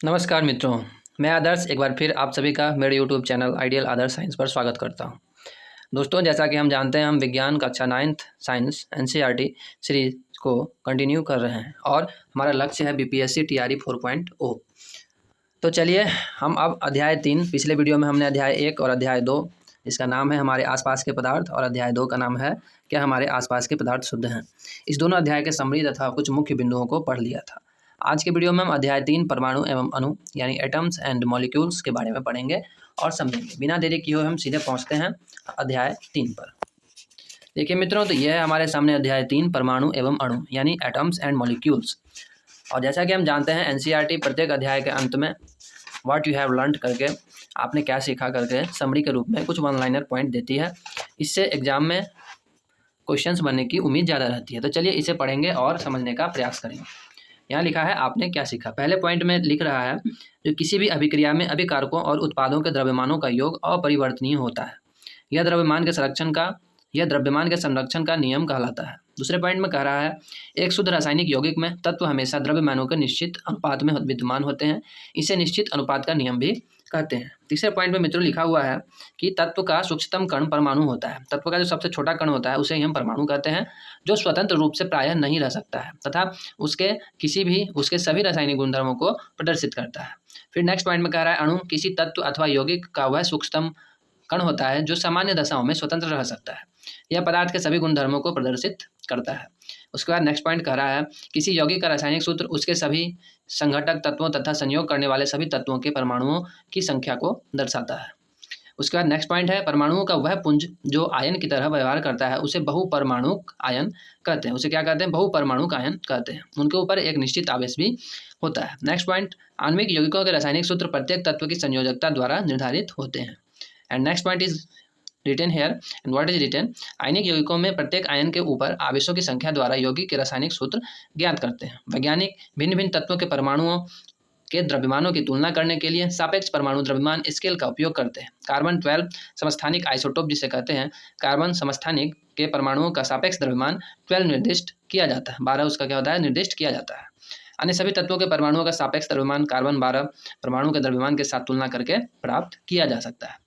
नमस्कार मित्रों, मैं आदर्श एक बार फिर आप सभी का मेरे यूट्यूब चैनल आइडियल आदर्श साइंस पर स्वागत करता हूं। दोस्तों, जैसा कि हम जानते हैं, हम विज्ञान कक्षा 9th साइंस एनसीईआरटी सीरीज को कंटिन्यू कर रहे हैं और हमारा लक्ष्य है बीपीएससी टीआरई 4.0। तो चलिए हम अब अध्याय 3, पिछले वीडियो में हमने अध्याय 1 और अध्याय 2, इसका नाम है हमारे आसपास के पदार्थ, और अध्याय 2 का नाम है क्या हमारे आसपास के पदार्थ शुद्ध हैं। इस दोनों अध्याय के समरी तथा कुछ मुख्य बिंदुओं को पढ़ लिया था। आज के वीडियो में हम अध्याय 3 परमाणु एवं अणु यानी एटम्स एंड मॉलिक्यूल्स के बारे में पढ़ेंगे और समझेंगे। बिना देरी किए हुए हम सीधे पहुंचते हैं अध्याय 3 पर। देखिए मित्रों, तो यह है हमारे सामने अध्याय 3 परमाणु एवं अणु यानी एटम्स एंड मॉलिक्यूल्स। और जैसा कि हम जानते हैं, एनसीईआरटी प्रत्येक अध्याय के अंत में व्हाट यू हैव लर्नड करके, आपने क्या सीखा करके समरी के रूप में कुछ वन लाइनर पॉइंट देती है। इससे एग्जाम में क्वेश्चंस बनने की उम्मीद ज़्यादा रहती है। तो चलिए इसे पढ़ेंगे और समझने का प्रयास करेंगे। यहाँ लिखा है आपने क्या सीखा। पहले पॉइंट में लिख रहा है, जो किसी भी अभिक्रिया में अभिकारकों और उत्पादों के द्रव्यमानों का योग अपरिवर्तनीय होता है। यह द्रव्यमान के संरक्षण का नियम कहलाता है। दूसरे पॉइंट में कह रहा है, एक शुद्ध रासायनिक यौगिक में तत्व हमेशा द्रव्यमानों के निश्चित अनुपात में विद्यमान होते हैं। इसे निश्चित अनुपात का नियम भी कहते हैं। तीसरे पॉइंट में मित्रों लिखा हुआ है कि तत्व का सूक्ष्मतम कण परमाणु होता है। तत्व का जो सबसे छोटा कण होता है उसे ही हम परमाणु कहते हैं, जो स्वतंत्र रूप से प्रायः नहीं रह सकता है तथा उसके सभी रासायनिक गुणधर्मों को प्रदर्शित करता है। फिर नेक्स्ट पॉइंट में कह रहा है, अणु किसी तत्व अथवा यौगिक का वह सूक्ष्मतम कण होता है जो सामान्य दशाओं में स्वतंत्र रह सकता है। यह पदार्थ के सभी गुणधर्मों को प्रदर्शित करता है। उसके बाद नेक्स्ट पॉइंट कह रहा है, किसी यौगिक का रासायनिक सूत्र उसके सभी संघटक तत्वों तथा संयोग करने वाले सभी तत्वों के परमाणुओं की संख्या को दर्शाता है। उसके बाद नेक्स्ट पॉइंट है, परमाणुओं का वह पुंज जो आयन की तरह व्यवहार करता है उसे बहुपरमाणुक आयन कहते हैं। उसे क्या कहते हैं? बहुपरमाणुक आयन कहते हैं। उनके ऊपर एक निश्चित आवेश भी होता है। नेक्स्ट पॉइंट, आणविक यौगिकों के रासायनिक सूत्र प्रत्येक तत्व की संयोजकता द्वारा निर्धारित होते हैं। And next point is written here and what is written, आयनिक यौगिकों में प्रत्येक आयन के ऊपर आवेशों की संख्या द्वारा यौगिक के रासायनिक सूत्र ज्ञात करते हैं। वैज्ञानिक भिन्न भिन्न तत्वों के परमाणुओं के द्रव्यमानों की तुलना करने के लिए सापेक्ष परमाणु द्रव्यमान स्केल का उपयोग करते हैं। कार्बन 12 समस्थानिक आइसोटोप जिसे कहते हैं, कार्बन समस्थानिक के परमाणुओं का सापेक्ष द्रव्यमान 12 निर्दिष्ट किया जाता है। 12 उसका क्या होता है? निर्दिष्ट किया जाता है। अन्य सभी तत्वों के परमाणुओं का सापेक्ष द्रव्यमान कार्बन 12 परमाणु के द्रव्यमान के साथ तुलना करके प्राप्त किया जा सकता है।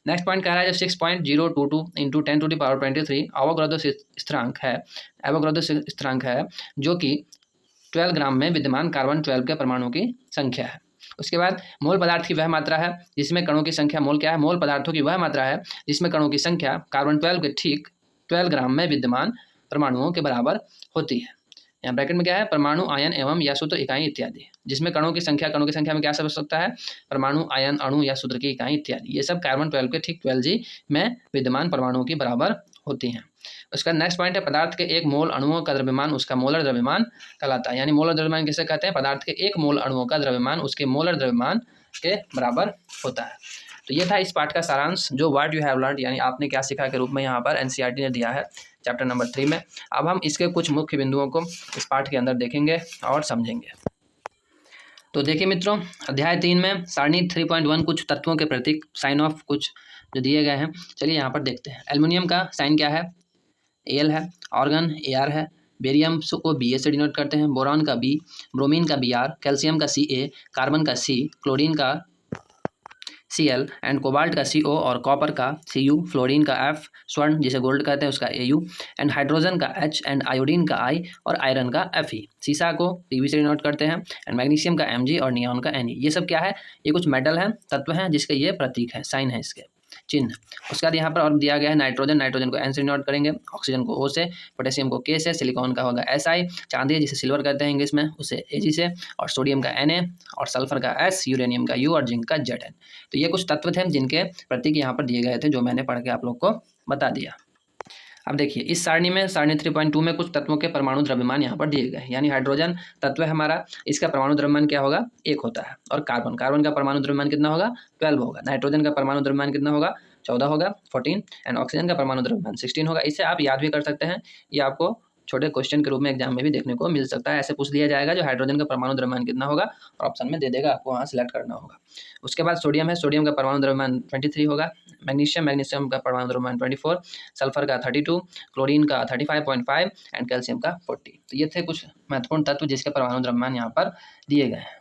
नेक्स्ट पॉइंट कह रहा है, जो 6.022 इंटू 10⁻23 एवोगाड्रो स्थिरांक है जो कि 12 ग्राम में विद्यमान कार्बन 12 के परमाणु की संख्या है। उसके बाद मोल पदार्थ की वह मात्रा है जिसमें कणों की संख्या, मोल क्या है? मोल पदार्थों की वह मात्रा है जिसमें कणों की संख्या कार्बन 12 के ठीक 12 ग्राम में विद्यमान परमाणुओं के बराबर होती है। यहाँ ब्रैकेट में क्या है? परमाणु, आयन एवं या सूत्र इकाई इत्यादि, जिसमें कणों की संख्या में क्या समझ सकता है? परमाणु, आयन, अणु या सूत्र की इकाई इत्यादि, ये सब कार्बन 12 के ठीक 12G में विद्यमान परमाणुओं की बराबर होती हैं। उसका नेक्स्ट पॉइंट है, पदार्थ के एक मोल अणुओं का द्रव्यमान उसका मोलर द्रव्यमान कहलाता है। यानी मोलर द्रव्यमान किसे कहते हैं? पदार्थ के एक मोल अणुओं का द्रव्यमान उसके मोलर द्रव्यमान के बराबर होता है। तो ये था इस पाठ का सारांश, जो व्हाट यू हैव लर्नड यानी आपने क्या सीखा के रूप में यहाँ पर एनसीईआरटी ने दिया है चैप्टर नंबर 3 में। अब हम इसके कुछ मुख्य बिंदुओं को इस पाठ के अंदर देखेंगे और समझेंगे। तो देखिए मित्रों, अध्याय 3 में सारणी 3.1 कुछ तत्वों के प्रतीक साइन ऑफ कुछ जो दिए गए हैं, चलिए यहाँ पर देखते हैं। एल्युमिनियम का साइन क्या है? एल है। ऑर्गन AR है। बेरियम को BA से डिनोट करते हैं। बोरॉन का B, ब्रोमीन का BR, कैल्शियम का CA, कार्बन का C, क्लोरीन का Cl एंड कोबाल्ट का CO और कॉपर का Cu, फ्लोरीन का F, स्वर्ण जिसे गोल्ड कहते हैं उसका Au एंड हाइड्रोजन का H एंड आयोडीन का I और आयरन का Fe। सीसा को Pb से डिनोट करते हैं एंड मैग्नीशियम का Mg और नियॉन का Ne। ये सब क्या है? ये कुछ मेटल हैं, तत्व हैं जिसके ये प्रतीक है, साइन है, इसके चिन्ह। उसके बाद यहाँ पर और दिया गया है नाइट्रोजन को N से डिनोट करेंगे, ऑक्सीजन को O से, पोटेशियम को K से, सिलिकॉन का होगा Si, चांदी जिसे सिल्वर कहते हैं इंग्लिश में उसे Ag से, और सोडियम का Na और सल्फर का S, यूरेनियम का U और जिंक का Zn। तो ये कुछ तत्व थे जिनके प्रतीक यहाँ पर दिए गए थे, जो मैंने पढ़ के आप लोग को बता दिया। अब देखिए इस सारणी 3.2 में कुछ तत्वों के परमाणु द्रव्यमान यहाँ पर दिए गए हैं। यानी हाइड्रोजन तत्व है हमारा, इसका परमाणु द्रव्यमान क्या होगा? 1 होता है। और कार्बन का परमाणु द्रव्यमान कितना होगा? 12 होगा। नाइट्रोजन का परमाणु द्रव्यमान कितना होगा? 14 होगा, 14। एंड ऑक्सीजन का परमाणु द्रव्यमान 16 होगा। इसे आप याद भी कर सकते हैं, ये आपको छोटे क्वेश्चन के रूप में एग्जाम में भी देखने को मिल सकता है। ऐसे पूछ लिया जाएगा जो हाइड्रोजन का परमाणु द्रव्यमान कितना होगा, और ऑप्शन में दे देगा, आपको वहाँ सिलेक्ट करना होगा। उसके बाद सोडियम है, सोडियम का परमाणु द्रव्यमान 23 होगा। मैग्नीशियम का परमाणु द्रव्यमान 24, सल्फर का 32, क्लोरीन का 35.5 एंड कैल्शियम का 40। तो ये थे कुछ महत्वपूर्ण तत्व जिसके परमाणु द्रव्यमान यहाँ पर दिए गए हैं।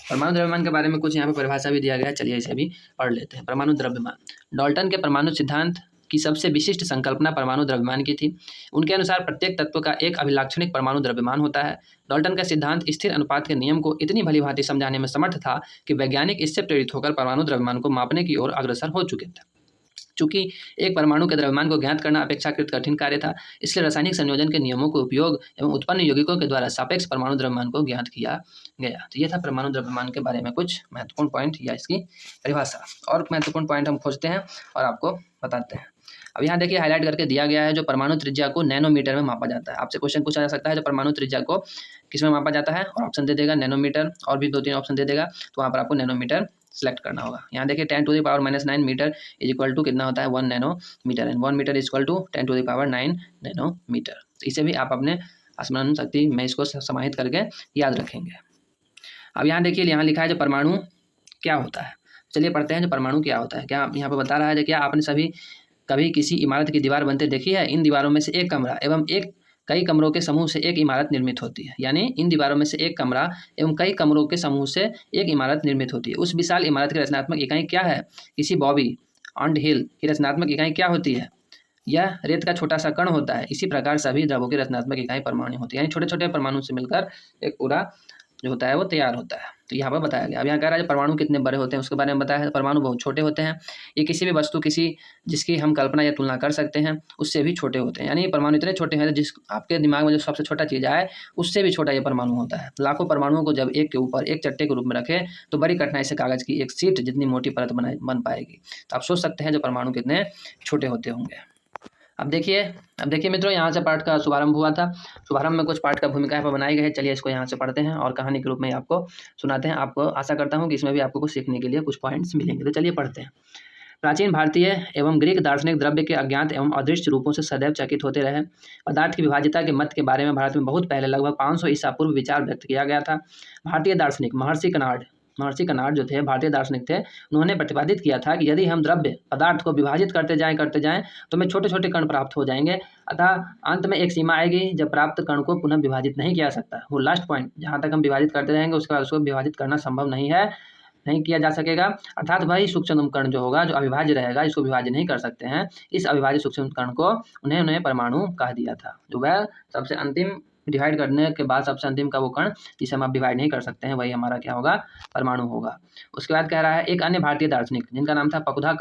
परमाणु द्रव्यमान के बारे में कुछ यहाँ पे परिभाषा भी दिया गया है, चलिए इसे भी पढ़ लेते हैं। परमाणु द्रव्यमान, डाल्टन के परमाणु सिद्धांत की सबसे विशिष्ट संकल्पना परमाणु द्रव्यमान की थी। उनके अनुसार प्रत्येक तत्व का एक अभिलाक्षणिक परमाणु द्रव्यमान होता है। डाल्टन का सिद्धांत स्थिर अनुपात के नियम को इतनी भलीभांति समझाने में समर्थ था कि वैज्ञानिक इससे प्रेरित होकर परमाणु द्रव्यमान को मापने की ओर अग्रसर हो चुके थे। चूंकि एक परमाणु के द्रव्यमान को ज्ञात करना अपेक्षाकृत कठिन कार्य था, इसलिए रासायनिक संयोजन के नियमों के उपयोग एवं उत्पन्न यौगिकों के द्वारा सापेक्ष परमाणु द्रव्यमान को ज्ञात किया गया। तो ये था परमाणु द्रव्यमान के बारे में कुछ महत्वपूर्ण पॉइंट या इसकी परिभाषा। और महत्वपूर्ण पॉइंट हम खोजते हैं और आपको बताते हैं। अब यहाँ देखिए हाईलाइट करके दिया गया है, जो परमाणु त्रिज्या को नैनोमीटर में मापा जाता है। आपसे क्वेश्चन पूछा जा सकता है, जो परमाणु त्रिज्या को किस में मापा जाता है, और ऑप्शन दे देगा नैनोमीटर, और भी 2-3 ऑप्शन दे देगा, तो वहाँ पर आपको नैनोमीटर सेलेक्ट करना होगा। यहाँ देखिए 10⁻⁹ मीटर इज इक्वल टू कितना होता है 1 nanometre, and 1 metre is equal to 10⁹ nanometre. तो इसे भी आप अपने स्मरण शक्ति में इसको समाहित करके याद रखेंगे। अब यहाँ देखिए यहाँ लिखा है जो परमाणु क्या होता है। चलिए पढ़ते हैं जो परमाणु क्या होता है। क्या यहाँ पर बता रहा है, क्या आपने सभी कभी किसी इमारत की दीवार बनते देखी है? इन दीवारों में से एक कमरा एवं कई कमरों के समूह से एक इमारत निर्मित होती है। यानी इन दीवारों में से एक कमरा एवं कई कमरों के समूह से एक इमारत निर्मित होती है। उस विशाल इमारत की रचनात्मक इकाई क्या है? किसी बॉबी एंड हिल की रचनात्मक इकाई क्या होती है? यह रेत का छोटा सा कण होता है। इसी प्रकार सभी द्रवों की रचनात्मक इकाई परमाणु होती है। यानी छोटे छोटे परमाणु से मिलकर एक पूरा जो होता है वो तैयार होता है। तो यहाँ पर बताया गया। अब यहाँ कह रहा है परमाणु कितने बड़े होते हैं उसके बारे में बताया है। परमाणु बहुत छोटे होते हैं। ये किसी भी वस्तु जिसकी हम कल्पना या तुलना कर सकते हैं उससे भी छोटे होते हैं। यानी परमाणु इतने छोटे हैं जिस आपके दिमाग में जो सबसे छोटा चीज़ आए उससे भी छोटा ये परमाणु होता है। लाखों परमाणुओं को जब एक के ऊपर एक चट्टे के रूप में रखें तो बड़ी कठिनाई से कागज की एक शीट जितनी मोटी परत बन पाएगी। तो आप सोच सकते हैं जो परमाणु कितने छोटे होते होंगे। अब देखिए मित्रों, यहाँ से पाठ का शुभारंभ हुआ था। शुभारंभ में कुछ पाठ का भूमिका यहाँ पर बनाई गई है। चलिए इसको यहाँ से पढ़ते हैं और कहानी के रूप में आपको सुनाते हैं। आपको आशा करता हूँ कि इसमें भी आपको कुछ सीखने के लिए कुछ पॉइंट्स मिलेंगे। तो चलिए पढ़ते हैं। प्राचीन भारतीय एवं ग्रीक दार्शनिक द्रव्य के अज्ञात एवं अदृश्य रूपों से सदैव चकित होते रहे। पदार्थ की विभाज्यता के मत के बारे में भारत में बहुत पहले लगभग 500 ईसा पूर्व विचार व्यक्त किया गया था। भारतीय दार्शनिक महर्षि कनाड जो थे भारतीय दार्शनिक थे, उन्होंने प्रतिपादित किया था कि यदि हम द्रव्य पदार्थ को विभाजित करते जाएं तो हमें छोटे छोटे कण प्राप्त हो जाएंगे। अतः अंत में एक सीमा आएगी जब प्राप्त कण को पुनः विभाजित नहीं किया सकता। वो लास्ट पॉइंट, जहाँ तक हम विभाजित करते रहेंगे उसके बाद उसको विभाजित करना संभव नहीं किया जा सकेगा। अर्थात वही सूक्ष्म कण जो होगा, जो अविभाज्य रहेगा, इसको विभाज्य नहीं कर सकते हैं, इस अविभाज्य सूक्ष्म कण को उन्हें परमाणु कह दिया था। जो वह सबसे अंतिम डिवाइड करने के बाद सबसे अंतिम का वो कण जिसे हम आप डिवाइड नहीं कर सकते हैं, वही हमारा क्या होगा, परमाणु होगा। उसके बाद कह रहा है एक अन्य भारतीय दार्शनिक जिनका नाम था पकुधा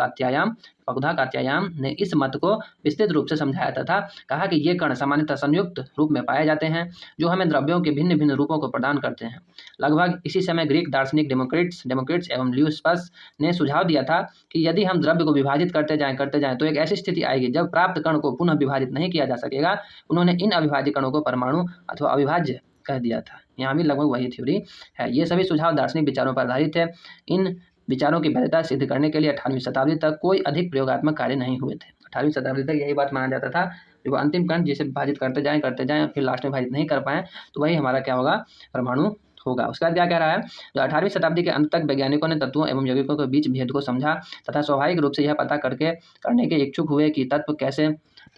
कात्यायान ने इस मत को विस्तृत रूप से समझाया तथा कहा कि ये कण सामान्यतः संयुक्त रूप में पाए जाते हैं जो हमें द्रव्यों के भिन्न भिन्न रूपों को प्रदान करते हैं। लगभग इसी समय ग्रीक दार्शनिक डेमोक्रिट्स एवं ल्यूसिपस ने सुझाव दिया था कि यदि हम द्रव्य को विभाजित करते जाएं तो एक ऐसी स्थिति आएगी जब प्राप्त कण को पुनः विभाजित नहीं किया जा सकेगा। उन्होंने इन अविभाज्य कणों को परमाणु अथवा अविभाज्य कह दिया था। यहाँ भी लगभग वही थ्योरी है। ये सभी सुझाव दार्शनिक विचारों पर आधारित है। इन विचारों की वैधता सिद्ध करने के लिए 18वीं शताब्दी तक कोई अधिक प्रयोगात्मक कार्य नहीं हुए थे। 18वीं शताब्दी तक यही बात माना जाता था, जो अंतिम कण जिसे विभाजित करते जाएं फिर लास्ट में विभाजित नहीं कर पाए तो वही हमारा क्या होगा, परमाणु होगा। उसके बाद क्या कह रहा है, जो 18वीं शताब्दी के अंत तक वैज्ञानिकों ने तत्वों एवं यौगिकों के बीच भेद को समझा तथा स्वाभाविक रूप से यह पता करने के इच्छुक हुए कि तत्व कैसे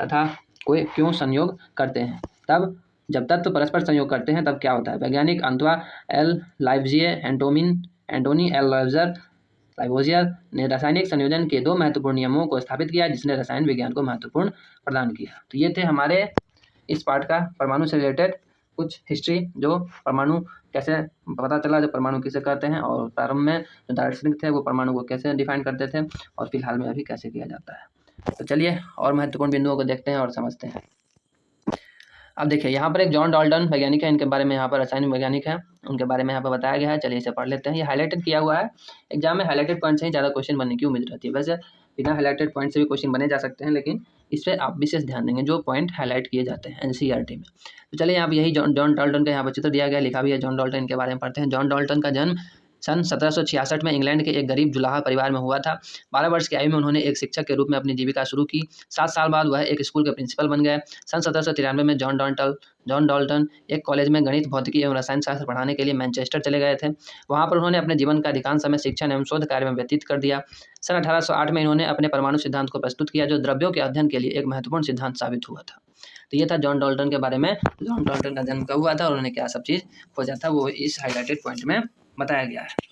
तथा क्यों संयोग करते हैं। तब जब तत्व परस्पर संयोग करते हैं तब क्या होता है। वैज्ञानिक अंतवा एल लाइवजिए एंटोनी एल लाइवोजियर ने रासायनिक संयोजन के 2 महत्वपूर्ण नियमों को स्थापित किया जिसने रसायन विज्ञान को महत्वपूर्ण प्रदान किया। तो ये थे हमारे इस पाठ का परमाणु से रिलेटेड कुछ हिस्ट्री, जो परमाणु कैसे पता चला, जो परमाणु किसे कहते हैं, और प्रारंभ में जो दार्शनिक थे वो परमाणु को कैसे डिफाइन करते थे, और फिलहाल में अभी कैसे किया जाता है। तो चलिए और महत्वपूर्ण बिंदुओं को देखते हैं और समझते हैं। अब देखिए यहाँ पर एक जॉन डाल्टन वैज्ञानिक है, इनके बारे में यहाँ पर रसायन वैज्ञानिक है, उनके बारे में यहाँ पर बताया गया है। चलिए इसे पढ़ लेते हैं। ये हाईलाइटेड किया हुआ है। एग्जाम में हाईलाइटेड पॉइंट से ही ज़्यादा क्वेश्चन बनने की उम्मीद रहती है। वैसे बिना हाईलाइटेड पॉइंट से भी क्वेश्चन बने जा सकते हैं, लेकिन इस पर आप विशेष ध्यान देंगे जो पॉइंट हाईलाइट किए जाते हैं एनसीईआरटी में। तो चलिए यहाँ यही जॉन डाल्टन का यहाँ पर चित्र दिया गया, लिखा भी है जॉन डाल्टन के बारे में पढ़ते हैं। जॉन डाल्टन का जन्म सन 1766 में इंग्लैंड के एक गरीब जुलाहा परिवार में हुआ था। 12 वर्ष की आयु में उन्होंने एक शिक्षक के रूप में अपनी जीविका शुरू की। 7 साल बाद वह एक स्कूल के प्रिंसिपल बन गए। सन 1793 में जॉन डाल्टन एक कॉलेज में गणित, भौतिकी एवं रसायन शास्त्र पढ़ाने के लिए मैनचेस्टर चले गए थे। वहाँ पर उन्होंने अपने जीवन का अधिकांश समय शिक्षण एवं शोध कार्य में व्यतीत कर दिया। सन 1808 में इन्होंने अपने परमाणु सिद्धांत को प्रस्तुत किया, जो द्रव्यों के अध्ययन के लिए एक महत्वपूर्ण सिद्धांत साबित हुआ था। तो ये था जॉन डाल्टन के बारे में। जॉन डाल्टन का जन्म कब हुआ था और उन्होंने क्या सब चीज़ खोजा था, वो इस हाईलाइटेड पॉइंट में बताया गया है।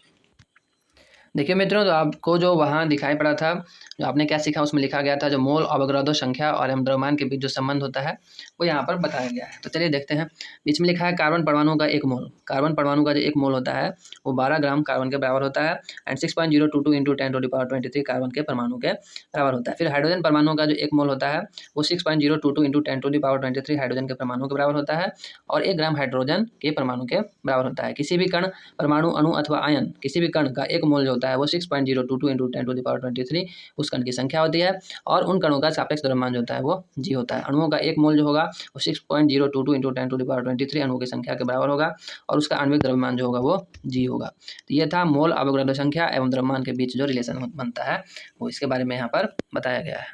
देखिए मित्रों, तो आपको जो वहाँ दिखाई पड़ा था, जो आपने क्या सीखा उसमें लिखा गया था, जो मोल अवोगाड्रो संख्या और एवं द्रव्यमान के बीच जो संबंध होता है वो यहाँ पर बताया गया है। तो चलिए देखते हैं। बीच में लिखा है कार्बन परमाणु का एक मोल। कार्बन परमाणु का जो एक मोल होता है वो 12 ग्राम कार्बन के बराबर होता है एंड 6.022 इंटू 10⁻23 कार्बन के परमाणु के बराबर होता है। फिर हाइड्रोजन परमाणु का जो एक मोल होता है वो 6.022 इंटू 10⁻23 हाइड्रोजन के परमाणु के बराबर होता है और 1 ग्राम हाइड्रोजन के परमाणु के बराबर होता है। किसी भी कण, परमाणु, अणु अथवा आयन, किसी भी कण का एक मोल जो होता है वो 6.022 इंटू 10⁻23 उस कण की संख्या होती है और उन कणों का सापेक्ष द्रव्यमान जो होता है वो जी होता है। अणुओं का एक मोल जो होगा वो 6.022 इंटू 10⁻23 अणुओं की संख्या के बराबर होगा और उसका आणविक द्रव्यमान जो होगा वो जी होगा। तो ये था मोल अवोगाड्रो संख्या एवं द्रव्यमान के बीच जो रिलेशन बनता है वो इसके बारे में यहाँ पर बताया गया है।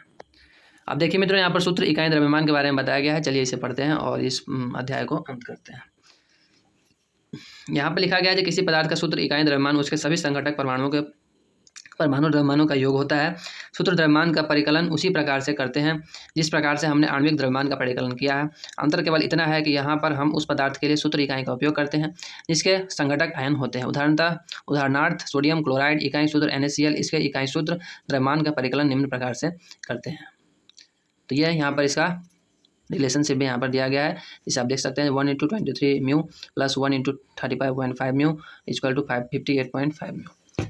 अब देखिए मित्रों, यहाँ पर सूत्र इकाई द्रव्यमान के बारे में बताया गया है। चलिए इसे पढ़ते हैं और इस अध्याय को अंत करते हैं। यहाँ पर लिखा गया है कि किसी पदार्थ का सूत्र इकाई द्रव्यमान उसके सभी संघटक परमाणु द्रव्यमानों का योग होता है। सूत्र द्रव्यमान का परिकलन उसी प्रकार से करते हैं जिस प्रकार से हमने आणविक द्रव्यमान का परिकलन किया है। अंतर केवल इतना है कि यहाँ पर हम उस पदार्थ के लिए सूत्र इकाई का उपयोग करते हैं जिसके संघटक आयन होते हैं। उदाहरणार्थ सोडियम क्लोराइड इकाई सूत्र NaCl, इसके इकाई सूत्र द्रव्यमान का परिकलन निम्न प्रकार से करते हैं। तो यह यहाँ पर इसका रिलेशनशिप भी यहाँ पर दिया गया है, जिसे आप देख सकते हैं 1:23 mu plus 1:35.5 mu equal to 58.5 mu.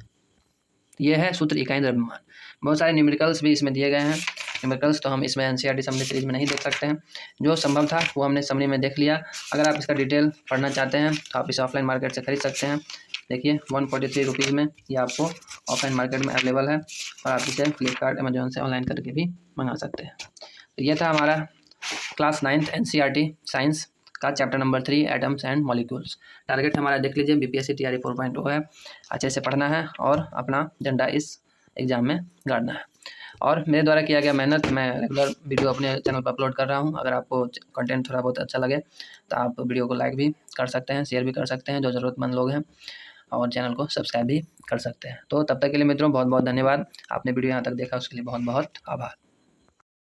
ये है सूत्र इकाई द्रव्यमान। बहुत सारे न्यूमेरिकल्स भी इसमें दिए गए हैं। न्यूमेरिकल्स तो हम इसमें NCERT समरी सीरीज में नहीं देख सकते हैं। जो संभव था वो हमने समरी में देख लिया। अगर आप इसका डिटेल पढ़ना चाहते हैं तो आप इसे ऑफलाइन मार्केट से खरीद सकते हैं। देखिए 143 रुपीज़ में ये आपको ऑफलाइन मार्केट में अवेलेबल है और आप इसे फ्लिपकार्ट, अमेजोन से ऑनलाइन करके भी मंगा सकते हैं। तो ये था हमारा क्लास 9th NCERT साइंस का chapter number 3 atoms and molecules. Target हमारा देख लीजिए BPSC TRE 4.0 है। अच्छे से पढ़ना है और अपना झंडा इस एग्ज़ाम में गाड़ना है। और मेरे द्वारा किया गया मेहनत, मैं रेगुलर वीडियो अपने चैनल पर अपलोड कर रहा हूँ। अगर आपको कंटेंट थोड़ा बहुत अच्छा लगे तो आप वीडियो को लाइक भी कर सकते हैं, शेयर भी कर सकते हैं जो ज़रूरतमंद लोग हैं, और चैनल को सब्सक्राइब भी कर सकते हैं। तो तब तक के लिए मित्रों बहुत बहुत धन्यवाद। आपने वीडियो यहाँ तक देखा उसके लिए बहुत बहुत आभार।